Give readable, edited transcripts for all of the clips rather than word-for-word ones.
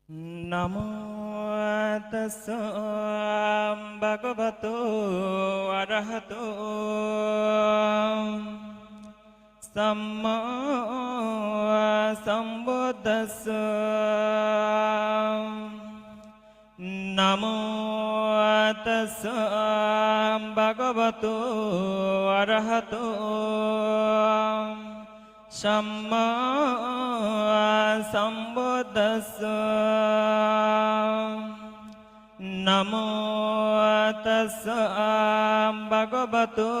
नमो तस्स भगवतो अरहतो सम्मा सम्बुद्धस्स नमो तस्स भगवतो अरहतो सम्मा सम्बुद्धस्स नमो तस्स भगवतो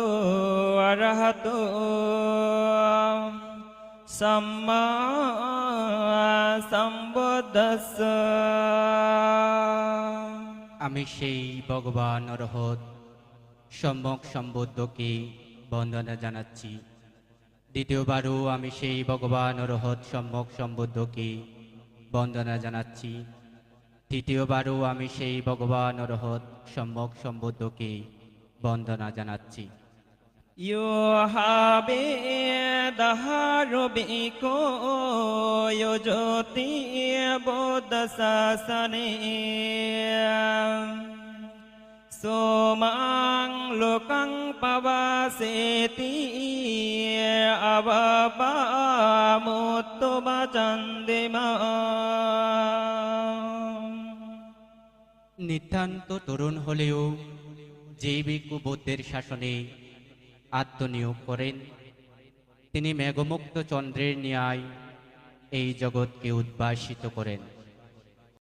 अरहतो सम्मा सम्बुद्धस्स আমি সেই ভগবান অরহত সম্যক সম্বুদ্ধকে বন্দনা জানাচ্ছি। দ্বিতীয়বারও আমি সেই ভগবান অরহত সম্যক সম্বুদ্ধকে বন্দনা জানাচ্ছি। তৃতীয়বারও আমি সেই ভগবান অরহত সম্যক সম্বুদ্ধকে বন্দনা জানাচ্ছি। यो हाबे दहारुबिको यो ज्योति बोध शासने सोमां लोकं पवासेति अवपामुत्तम चन्दिमा নিতান্ত তরুণ হলেও যে ভিক্ষু বুদ্ধের শাসনে আত্মনিয়োগ করেন, তিনি মেঘমুক্ত চন্দ্রের ন্যায় এই জগৎকে উদ্ভাসিত করেন।